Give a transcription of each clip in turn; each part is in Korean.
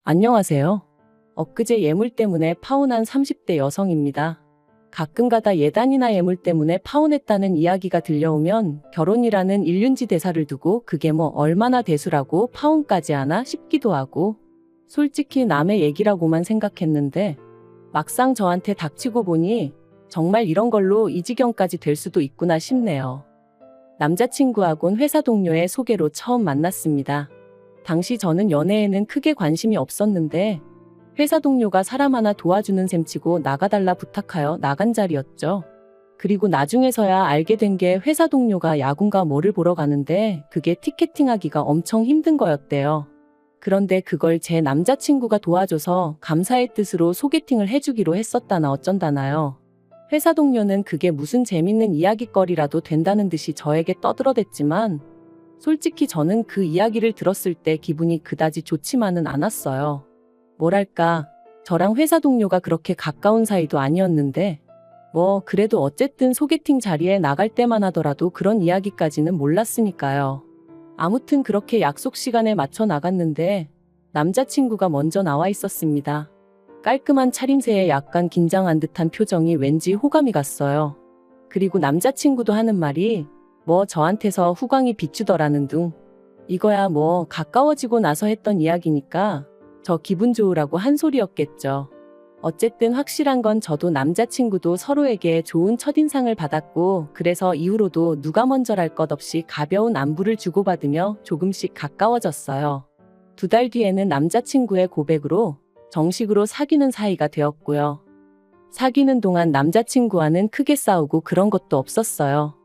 안녕하세요. 엊그제 예물 때문에 파혼한 30대 여성입니다. 가끔가다 예단이나 예물 때문에 파혼했다는 이야기가 들려오면 결혼이라는 일륜지 대사를 두고 그게 뭐 얼마나 대수라고 파혼까지 하나 싶기도 하고, 솔직히 남의 얘기라고만 생각했는데 막상 저한테 닥치고 보니 정말 이런 걸로 이 지경까지 될 수도 있구나 싶네요. 남자친구하고는 회사 동료의 소개로 처음 만났습니다. 당시 저는 연애에는 크게 관심이 없었는데 회사 동료가 사람 하나 도와주는 셈치고 나가달라 부탁하여 나간 자리였죠. 그리고 나중에서야 알게 된 게 회사 동료가 야구인가 뭐를 보러 가는데 그게 티켓팅하기가 엄청 힘든 거였대요. 그런데 그걸 제 남자친구가 도와줘서 감사의 뜻으로 소개팅을 해주기로 했었다나 어쩐다나요. 회사 동료는 그게 무슨 재밌는 이야깃거리라도 된다는 듯이 저에게 떠들어댔지만 솔직히 저는 그 이야기를 들었을 때 기분이 그다지 좋지만은 않았어요. 뭐랄까, 저랑 회사 동료가 그렇게 가까운 사이도 아니었는데 그래도 어쨌든 소개팅 자리에 나갈 때만 하더라도 그런 이야기까지는 몰랐으니까요. 아무튼 그렇게 약속 시간에 맞춰 나갔는데 남자친구가 먼저 나와 있었습니다. 깔끔한 차림새에 약간 긴장한 듯한 표정이 왠지 호감이 갔어요. 그리고 남자친구도 하는 말이 저한테서 후광이 비추더라는 둥. 이거야 가까워지고 나서 했던 이야기니까 저 기분 좋으라고 한 소리였겠죠. 어쨌든 확실한 건 저도 남자친구도 서로에게 좋은 첫인상을 받았고, 그래서 이후로도 누가 먼저랄 것 없이 가벼운 안부를 주고받으며 조금씩 가까워졌어요. 2달 뒤에는 남자친구의 고백으로 정식으로 사귀는 사이가 되었고요. 사귀는 동안 남자친구와는 크게 싸우고 그런 것도 없었어요.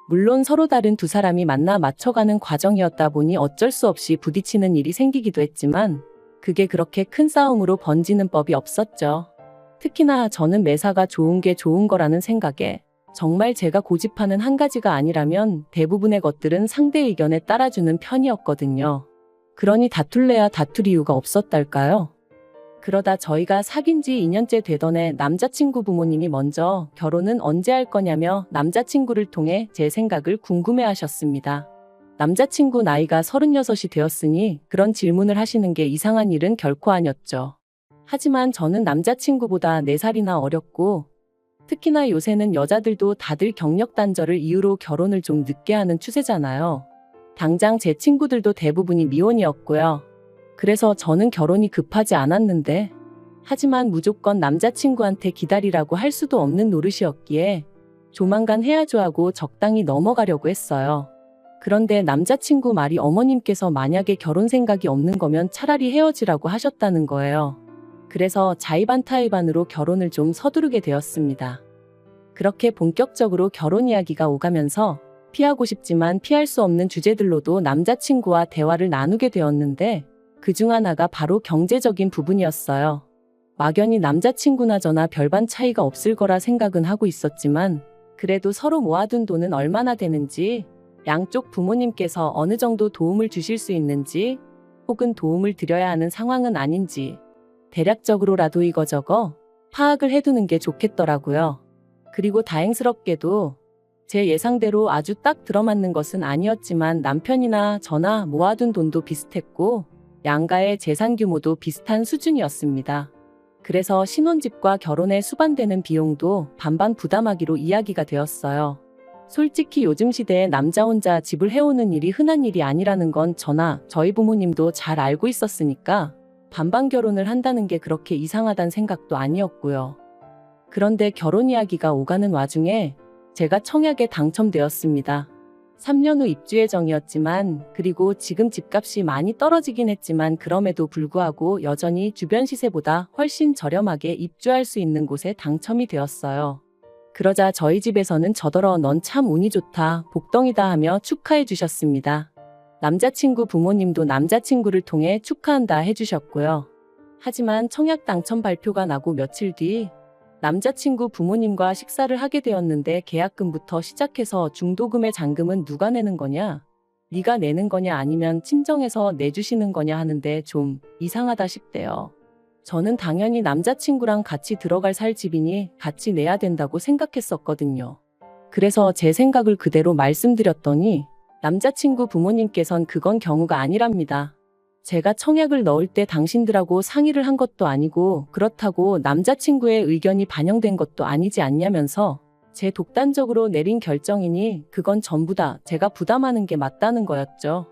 물론 서로 다른 두 사람이 만나 맞춰가는 과정이었다 보니 어쩔 수 없이 부딪히는 일이 생기기도 했지만 그게 그렇게 큰 싸움으로 번지는 법이 없었죠. 특히나 저는 매사가 좋은 게 좋은 거라는 생각에 정말 제가 고집하는 한 가지가 아니라면 대부분의 것들은 상대 의견에 따라주는 편이었거든요. 그러니 다툴래야 다툴 이유가 없었달까요? 그러다 저희가 사귄 지 2년째 되던 해 남자친구 부모님이 먼저 결혼은 언제 할 거냐며 남자친구를 통해 제 생각을 궁금해 하셨습니다. 남자친구 나이가 36이 되었으니 그런 질문을 하시는 게 이상한 일은 결코 아니었죠. 하지만 저는 남자친구보다 4살이나 어렸고, 특히나 요새는 여자들도 다들 경력 단절을 이유로 결혼을 좀 늦게 하는 추세잖아요. 당장 제 친구들도 대부분이 미혼이었고요. 그래서 저는 결혼이 급하지 않았는데, 하지만 무조건 남자친구한테 기다리라고 할 수도 없는 노릇이었기에 조만간 해야죠 하고 적당히 넘어가려고 했어요. 그런데 남자친구 말이 어머님께서 만약에 결혼 생각이 없는 거면 차라리 헤어지라고 하셨다는 거예요. 그래서 자의반타의반으로 결혼을 좀 서두르게 되었습니다. 그렇게 본격적으로 결혼 이야기가 오가면서 피하고 싶지만 피할 수 없는 주제들로도 남자친구와 대화를 나누게 되었는데 그중 하나가 바로 경제적인 부분이었어요. 막연히 남자친구나 저나 별반 차이가 없을 거라 생각은 하고 있었지만 그래도 서로 모아둔 돈은 얼마나 되는지, 양쪽 부모님께서 어느 정도 도움을 주실 수 있는지, 혹은 도움을 드려야 하는 상황은 아닌지 대략적으로라도 이거저거 파악을 해두는 게 좋겠더라고요. 그리고 다행스럽게도 제 예상대로 아주 딱 들어맞는 것은 아니었지만 남편이나 저나 모아둔 돈도 비슷했고 양가의 재산 규모도 비슷한 수준이었습니다. 그래서 신혼집과 결혼에 수반되는 비용도 반반 부담하기로 이야기가 되었어요. 솔직히 요즘 시대에 남자 혼자 집을 해오는 일이 흔한 일이 아니라는 건 저나 저희 부모님도 잘 알고 있었으니까 반반 결혼을 한다는 게 그렇게 이상하단 생각도 아니었고요. 그런데 결혼 이야기가 오가는 와중에 제가 청약에 당첨되었습니다. 3년 후 입주 예정이었지만, 그리고 지금 집값이 많이 떨어지긴 했지만 그럼에도 불구하고 여전히 주변 시세보다 훨씬 저렴하게 입주할 수 있는 곳에 당첨이 되었어요. 그러자 저희 집에서는 저더러 넌 참 운이 좋다, 복덩이다 하며 축하해 주셨습니다. 남자친구 부모님도 남자친구를 통해 축하한다 해주셨고요. 하지만 청약 당첨 발표가 나고 며칠 뒤 남자친구 부모님과 식사를 하게 되었는데 계약금부터 시작해서 중도금의 잔금은 누가 내는 거냐? 네가 내는 거냐 아니면 친정에서 내주시는 거냐 하는데 좀 이상하다 싶대요. 저는 당연히 남자친구랑 같이 들어갈 살 집이니 같이 내야 된다고 생각했었거든요. 그래서 제 생각을 그대로 말씀드렸더니 남자친구 부모님께선 그건 경우가 아니랍니다. 제가 청약을 넣을 때 당신들하고 상의를 한 것도 아니고 그렇다고 남자친구의 의견이 반영된 것도 아니지 않냐면서 제 독단적으로 내린 결정이니 그건 전부 다 제가 부담하는 게 맞다는 거였죠.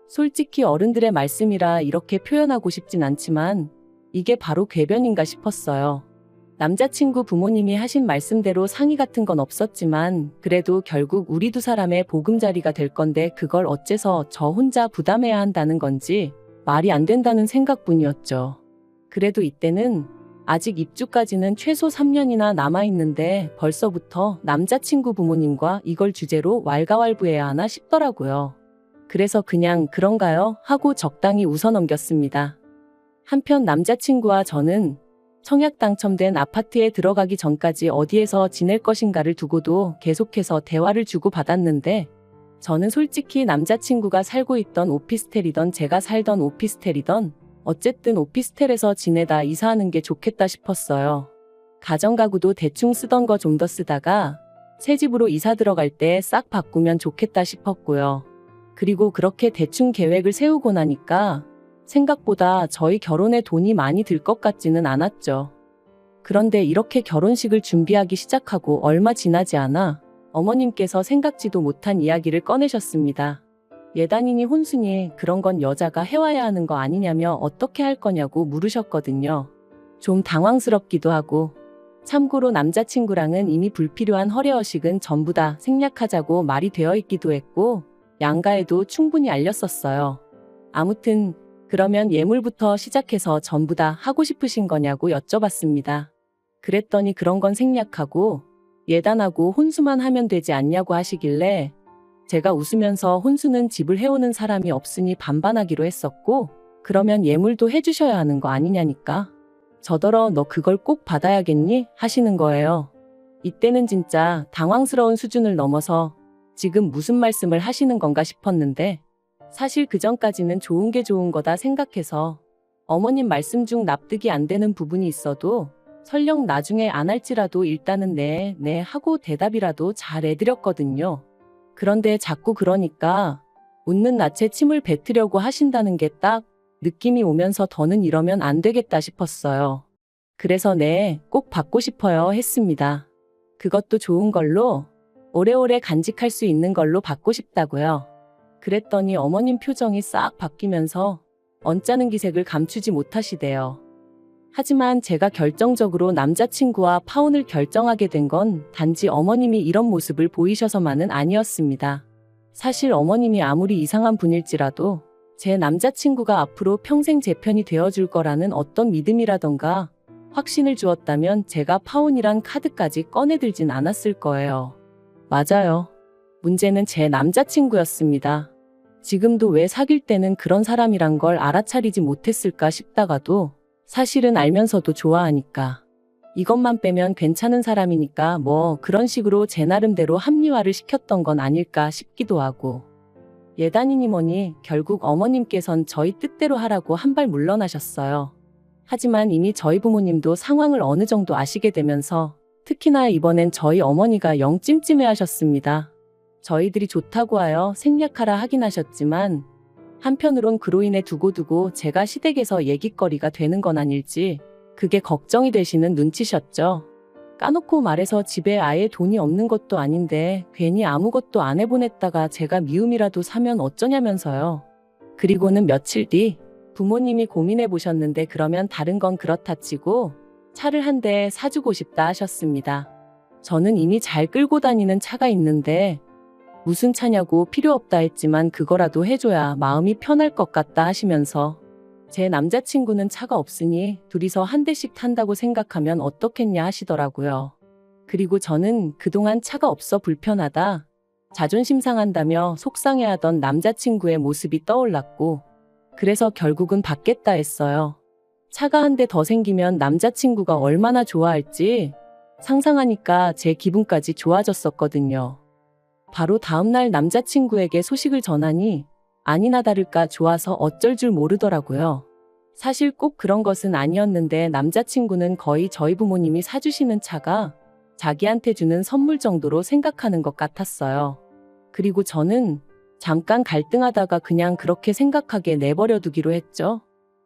솔직히 어른들의 말씀이라 이렇게 표현하고 싶진 않지만 이게 바로 궤변인가 싶었어요. 남자친구 부모님이 하신 말씀대로 상의 같은 건 없었지만 그래도 결국 우리 두 사람의 보금자리가 될 건데 그걸 어째서 저 혼자 부담해야 한다는 건지 말이 안 된다는 생각뿐이었죠. 그래도 이때는 아직 입주까지는 최소 3년이나 남아있는데 벌써부터 남자친구 부모님과 이걸 주제로 왈가왈부해야 하나 싶더라고요. 그래서 그냥 그런가요? 하고 적당히 웃어넘겼습니다. 한편 남자친구와 저는 청약 당첨된 아파트에 들어가기 전까지 어디에서 지낼 것인가를 두고도 계속해서 대화를 주고받았는데 저는 솔직히 남자친구가 살고 있던 오피스텔이던 제가 살던 오피스텔이던 어쨌든 오피스텔에서 지내다 이사하는 게 좋겠다 싶었어요. 가정가구도 대충 쓰던 거 좀 더 쓰다가 새 집으로 이사 들어갈 때 싹 바꾸면 좋겠다 싶었고요. 그리고 그렇게 대충 계획을 세우고 나니까 생각보다 저희 결혼에 돈이 많이 들 것 같지는 않았죠. 그런데 이렇게 결혼식을 준비하기 시작하고 얼마 지나지 않아 어머님께서 생각지도 못한 이야기를 꺼내셨습니다. 예단이니 혼수니 그런 건 여자가 해와야 하는 거 아니냐며 어떻게 할 거냐고 물으셨거든요. 좀 당황스럽기도 하고 참고로 남자친구랑은 이미 불필요한 허례허식은 전부 다 생략하자고 말이 되어 있기도 했고 양가에도 충분히 알렸었어요. 아무튼 그러면 예물부터 시작해서 전부 다 하고 싶으신 거냐고 여쭤봤습니다. 그랬더니 그런 건 생략하고 예단하고 혼수만 하면 되지 않냐고 하시길래 제가 웃으면서 혼수는 집을 해오는 사람이 없으니 반반하기로 했었고 그러면 예물도 해주셔야 하는 거 아니냐니까. 저더러 너 그걸 꼭 받아야겠니? 하시는 거예요. 이때는 진짜 당황스러운 수준을 넘어서 지금 무슨 말씀을 하시는 건가 싶었는데 사실 그전까지는 좋은 게 좋은 거다 생각해서 어머님 말씀 중 납득이 안 되는 부분이 있어도 설령 나중에 안 할지라도 일단은 네 하고 대답이라도 잘 해드렸거든요. 그런데 자꾸 그러니까 웃는 낯에 침을 뱉으려고 하신다는 게 딱 느낌이 오면서 더는 이러면 안 되겠다 싶었어요. 그래서 네, 꼭 받고 싶어요 했습니다. 그것도 좋은 걸로 오래오래 간직할 수 있는 걸로 받고 싶다고요. 그랬더니 어머님 표정이 싹 바뀌면서 언짢은 기색을 감추지 못하시대요. 하지만 제가 결정적으로 남자친구와 파혼을 결정하게 된 건 단지 어머님이 이런 모습을 보이셔서만은 아니었습니다. 사실 어머님이 아무리 이상한 분일지라도 제 남자친구가 앞으로 평생 제 편이 되어줄 거라는 어떤 믿음이라던가 확신을 주었다면 제가 파혼이란 카드까지 꺼내들진 않았을 거예요. 맞아요. 문제는 제 남자친구였습니다. 지금도 왜 사귈 때는 그런 사람이란 걸 알아차리지 못했을까 싶다가도 사실은 알면서도 좋아하니까. 이것만 빼면 괜찮은 사람이니까 뭐 그런 식으로 제 나름대로 합리화를 시켰던 건 아닐까 싶기도 하고. 예단이니 뭐니 결국 어머님께선 저희 뜻대로 하라고 한 발 물러나셨어요. 하지만 이미 저희 부모님도 상황을 어느 정도 아시게 되면서 특히나 이번엔 저희 어머니가 영 찜찜해 하셨습니다. 저희들이 좋다고 하여 생략하라 하긴 하셨지만 한편으론 그로 인해 두고두고 제가 시댁에서 얘기거리가 되는 건 아닐지 그게 걱정이 되시는 눈치셨죠. 까놓고 말해서 집에 아예 돈이 없는 것도 아닌데 괜히 아무것도 안 해보냈다가 제가 미움이라도 사면 어쩌냐면서요. 그리고는 며칠 뒤 부모님이 고민해 보셨는데 그러면 다른 건 그렇다 치고 차를 한 대 사주고 싶다 하셨습니다. 저는 이미 잘 끌고 다니는 차가 있는데 무슨 차냐고 필요 없다 했지만 그거라도 해줘야 마음이 편할 것 같다 하시면서 제 남자친구는 차가 없으니 둘이서 한 대씩 탄다고 생각하면 어떻겠냐 하시더라고요. 그리고 저는 그동안 차가 없어 불편하다, 자존심 상한다며 속상해하던 남자친구의 모습이 떠올랐고 그래서 결국은 받겠다 했어요. 차가 한 대 더 생기면 남자친구가 얼마나 좋아할지 상상하니까 제 기분까지 좋아졌었거든요. 바로 다음날 남자친구에게 소식을 전하니 아니나 다를까 좋아서 어쩔 줄 모르더라고요. 사실 꼭 그런 것은 아니었는데 남자친구는 거의 저희 부모님이 사주시는 차가 자기한테 주는 선물 정도로 생각하는 것 같았어요. 그리고 저는 잠깐 갈등하다가 그냥 그렇게 생각하게 내버려 두기로 했죠.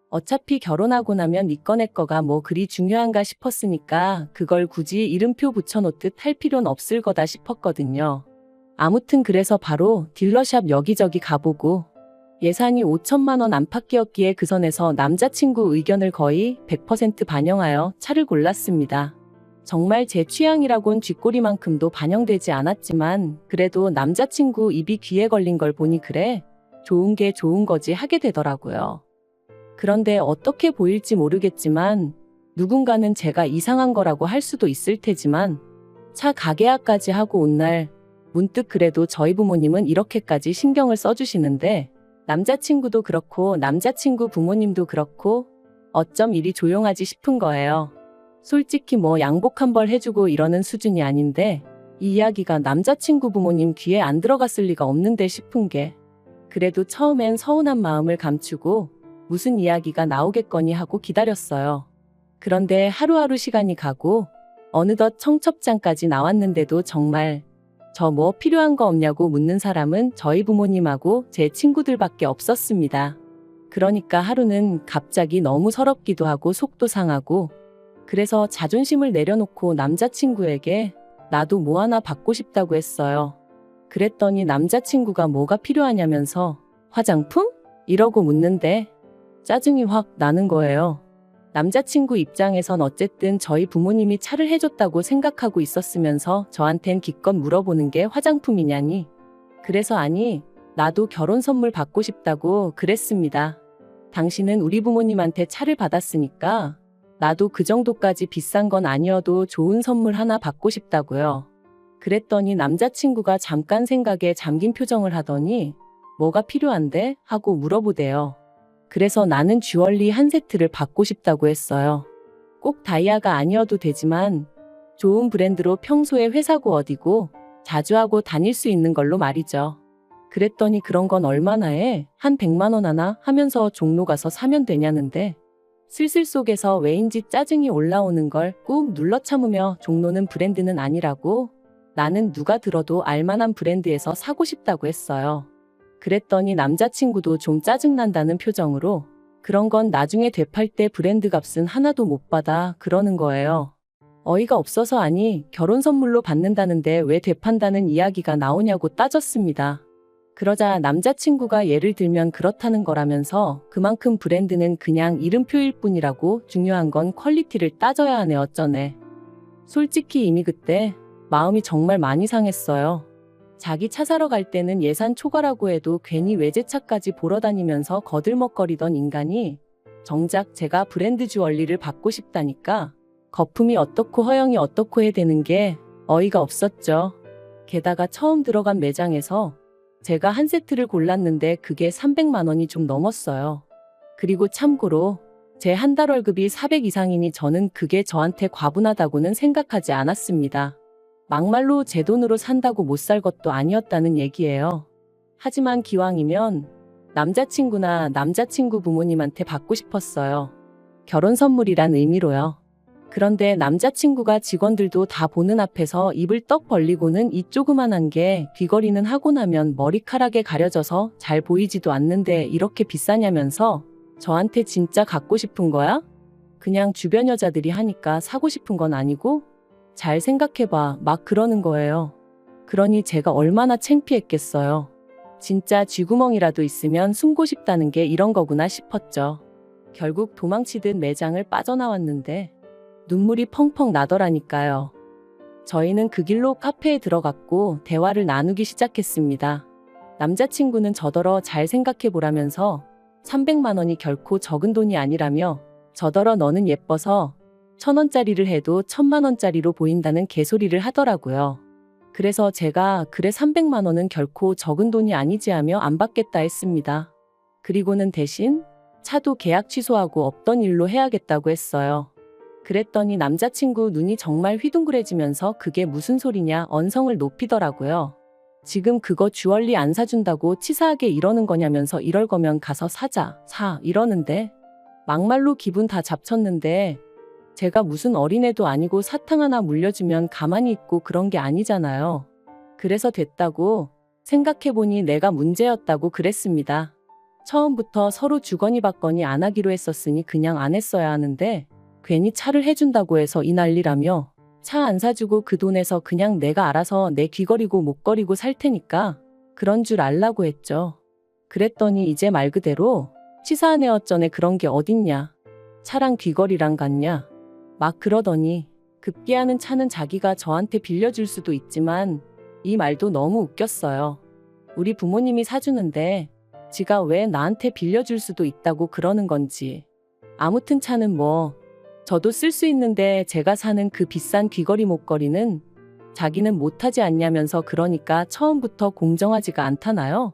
어차피 결혼하고 나면 네 거 내 거가 뭐 그리 중요한가 싶었으니까 그걸 굳이 이름표 붙여놓듯 할 필요는 없을 거다 싶었거든요. 아무튼 그래서 바로 딜러샵 여기저기 가보고 예산이 5천만 원 안팎이었기에 그 선에서 남자친구 의견을 거의 100% 반영하여 차를 골랐습니다. 정말 제 취향이라곤 쥐꼬리만큼도 반영되지 않았지만 그래도 남자친구 입이 귀에 걸린 걸 보니 그래, 좋은 게 좋은 거지 하게 되더라고요. 그런데 어떻게 보일지 모르겠지만 누군가는 제가 이상한 거라고 할 수도 있을 테지만 차 가게화까지 하고 온 날 문득 그래도 저희 부모님은 이렇게까지 신경을 써주시는데 남자친구도 그렇고 남자친구 부모님도 그렇고 어쩜 이리 조용하지 싶은 거예요. 솔직히 뭐 양복 한 벌 해주고 이러는 수준이 아닌데 이 이야기가 남자친구 부모님 귀에 안 들어갔을 리가 없는데 싶은 게 그래도 처음엔 서운한 마음을 감추고 무슨 이야기가 나오겠거니 하고 기다렸어요. 그런데 하루하루 시간이 가고 어느덧 청첩장까지 나왔는데도 정말 저 뭐 필요한 거 없냐고 묻는 사람은 저희 부모님하고 제 친구들밖에 없었습니다. 그러니까 하루는 갑자기 너무 서럽기도 하고 속도 상하고 그래서 자존심을 내려놓고 남자친구에게 나도 뭐 하나 받고 싶다고 했어요. 그랬더니 남자친구가 뭐가 필요하냐면서 화장품? 이러고 묻는데 짜증이 확 나는 거예요. 남자친구 입장에선 어쨌든 저희 부모님이 차를 해줬다고 생각하고 있었으면서 저한텐 기껏 물어보는 게 화장품이냐니. 그래서 아니, 나도 결혼 선물 받고 싶다고 그랬습니다. 당신은 우리 부모님한테 차를 받았으니까 나도 그 정도까지 비싼 건 아니어도 좋은 선물 하나 받고 싶다고요. 그랬더니 남자친구가 잠깐 생각에 잠긴 표정을 하더니 뭐가 필요한데? 하고 물어보대요. 그래서 나는 주얼리 한 세트를 받고 싶다고 했어요. 꼭 다이아가 아니어도 되지만 좋은 브랜드로 평소에 회사고 어디고 자주 하고 다닐 수 있는 걸로 말이죠. 그랬더니 그런 건 얼마나 해? 한 100만 원 하나? 하면서 종로 가서 사면 되냐는데 슬슬 속에서 왜인지 짜증이 올라오는 걸 꾹 눌러 참으며 종로는 브랜드는 아니라고 나는 누가 들어도 알만한 브랜드에서 사고 싶다고 했어요. 그랬더니 남자친구도 좀 짜증난다는 표정으로 그런 건 나중에 되팔 때 브랜드 값은 하나도 못 받아 그러는 거예요. 어이가 없어서 아니 결혼 선물로 받는다는데 왜 되판다는 이야기가 나오냐고 따졌습니다. 그러자 남자친구가 예를 들면 그렇다는 거라면서 그만큼 브랜드는 그냥 이름표일 뿐이라고 중요한 건 퀄리티를 따져야 하네 어쩌네. 솔직히 이미 그때 마음이 정말 많이 상했어요. 자기 차 사러 갈 때는 예산 초과라고 해도 괜히 외제차까지 보러 다니면서 거들먹거리던 인간이 정작 제가 브랜드 주얼리를 받고 싶다니까 거품이 어떻고 허영이 어떻고 해 되는 게 어이가 없었죠. 게다가 처음 들어간 매장에서 제가 한 세트를 골랐는데 그게 300만 원이 좀 넘었어요. 그리고 참고로 제 한 달 월급이 400 이상이니 저는 그게 저한테 과분하다고는 생각하지 않았습니다. 막말로 제 돈으로 산다고 못 살 것도 아니었다는 얘기예요. 하지만 기왕이면 남자친구나 남자친구 부모님한테 받고 싶었어요. 결혼 선물이란 의미로요. 그런데 남자친구가 직원들도 다 보는 앞에서 입을 떡 벌리고는 이 조그만한 게 귀걸이는 하고 나면 머리카락에 가려져서 잘 보이지도 않는데 이렇게 비싸냐면서 저한테 진짜 갖고 싶은 거야? 그냥 주변 여자들이 하니까 사고 싶은 건 아니고? 잘 생각해봐 막 그러는 거예요. 그러니 제가 얼마나 창피했겠어요. 진짜 쥐구멍이라도 있으면 숨고 싶다는 게 이런 거구나 싶었죠. 결국 도망치듯 매장을 빠져나왔는데 눈물이 펑펑 나더라니까요. 저희는 그 길로 카페에 들어갔고 대화를 나누기 시작했습니다. 남자친구는 저더러 잘 생각해보라면서 300만 원이 결코 적은 돈이 아니라며 저더러 너는 예뻐서 1,000원짜리를 해도 1,000만 원짜리로 보인다는 개소리를 하더라고요. 그래서 제가 그래 300만 원은 결코 적은 돈이 아니지 하며 안 받겠다 했습니다. 그리고는 대신 차도 계약 취소하고 없던 일로 해야겠다고 했어요. 그랬더니 남자친구 눈이 정말 휘둥그레지면서 그게 무슨 소리냐 언성을 높이더라고요. 지금 그거 주얼리 안 사준다고 치사하게 이러는 거냐면서 이럴 거면 가서 사 이러는데 막말로 기분 다 잡쳤는데 제가 무슨 어린애도 아니고 사탕 하나 물려주면 가만히 있고 그런 게 아니잖아요. 그래서 됐다고 생각해보니 내가 문제였다고 그랬습니다. 처음부터 서로 주거니 받거니 안 하기로 했었으니 그냥 안 했어야 하는데 괜히 차를 해준다고 해서 이 난리라며 차 안 사주고 그 돈에서 그냥 내가 알아서 내 귀걸이고 목걸이고 살 테니까 그런 줄 알라고 했죠. 그랬더니 이제 말 그대로 치사한 애 어쩌네 그런 게 어딨냐. 차랑 귀걸이랑 같냐. 막 그러더니 급기야는 차는 자기가 저한테 빌려줄 수도 있지만 이 말도 너무 웃겼어요. 우리 부모님이 사주는데 지가 왜 나한테 빌려줄 수도 있다고 그러는 건지. 아무튼 차는 뭐 저도 쓸 수 있는데 제가 사는 그 비싼 귀걸이 목걸이는 자기는 못하지 않냐면서 그러니까 처음부터 공정하지가 않다나요?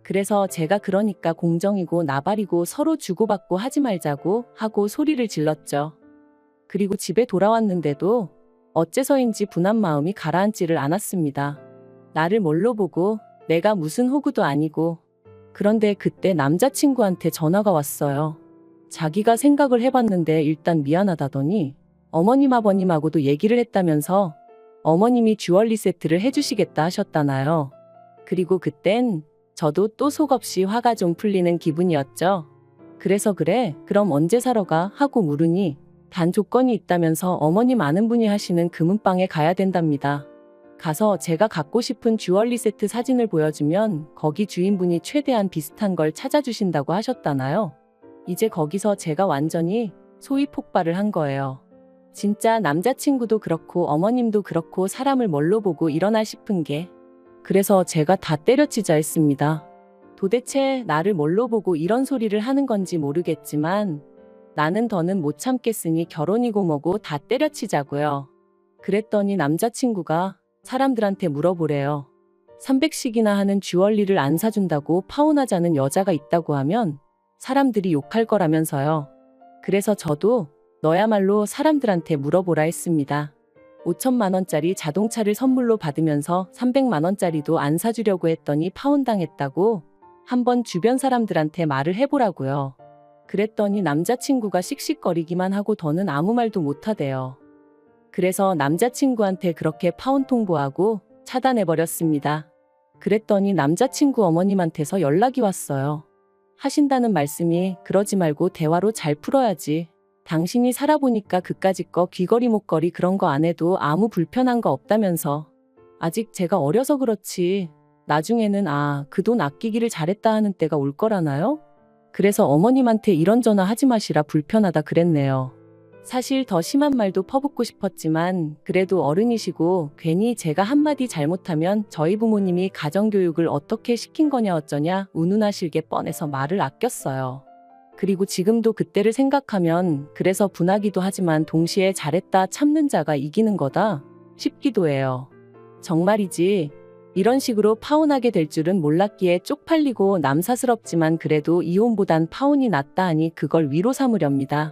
그래서 제가 그러니까 공정이고 나발이고 서로 주고받고 하지 말자고 하고 소리를 질렀죠. 그리고 집에 돌아왔는데도 어째서인지 분한 마음이 가라앉지를 않았습니다. 나를 뭘로 보고 내가 무슨 호구도 아니고. 그런데 그때 남자친구한테 전화가 왔어요. 자기가 생각을 해봤는데 일단 미안하다더니 어머님 아버님하고도 얘기를 했다면서 어머님이 주얼리 세트를 해주시겠다 하셨다나요. 그리고 그땐 저도 또 속없이 화가 좀 풀리는 기분이었죠. 그래서 그래 그럼 언제 사러 가 하고 물으니 단 조건이 있다면서 어머님 아는 분이 하시는 금은방에 가야 된답니다. 가서 제가 갖고 싶은 주얼리 세트 사진을 보여주면 거기 주인분이 최대한 비슷한 걸 찾아주신다고 하셨다나요. 이제 거기서 제가 완전히 소위 폭발을 한 거예요. 진짜 남자친구도 그렇고 어머님도 그렇고 사람을 뭘로 보고 이러나 싶은 게. 그래서 제가 다 때려치자 했습니다. 도대체 나를 뭘로 보고 이런 소리를 하는 건지 모르겠지만 나는 더는 못 참겠으니 결혼이고 뭐고 다 때려치자고요. 그랬더니 남자친구가 사람들한테 물어보래요. 300씩이나 하는 주얼리를 안 사준다고 파혼하자는 여자가 있다고 하면 사람들이 욕할 거라면서요. 그래서 저도 너야말로 사람들한테 물어보라 했습니다. 5천만 원짜리 자동차를 선물로 받으면서 300만 원짜리도 안 사주려고 했더니 파혼당했다고 한번 주변 사람들한테 말을 해보라고요. 그랬더니 남자친구가 씩씩거리기만 하고 더는 아무 말도 못하대요. 그래서 남자친구한테 그렇게 파혼 통보하고 차단해버렸습니다. 그랬더니 남자친구 어머님한테서 연락이 왔어요. 하신다는 말씀이 그러지 말고 대화로 잘 풀어야지. 당신이 살아보니까 그까짓 거 귀걸이 목걸이 그런 거 안 해도 아무 불편한 거 없다면서. 아직 제가 어려서 그렇지 나중에는 그 돈 아끼기를 잘했다 하는 때가 올 거라나요? 그래서 어머님한테 이런 전화 하지 마시라 불편하다 그랬네요. 사실 더 심한 말도 퍼붓고 싶었지만 그래도 어른이시고 괜히 제가 한마디 잘못하면 저희 부모님이 가정교육을 어떻게 시킨 거냐 어쩌냐 운운하실 게 뻔해서 말을 아꼈어요. 그리고 지금도 그때를 생각하면 그래서 분하기도 하지만 동시에 잘했다 참는 자가 이기는 거다 싶기도 해요. 정말이지 이런 식으로 파혼하게 될 줄은 몰랐기에 쪽팔리고 남사스럽지만 그래도 이혼보단 파혼이 낫다 하니 그걸 위로 삼으렵니다.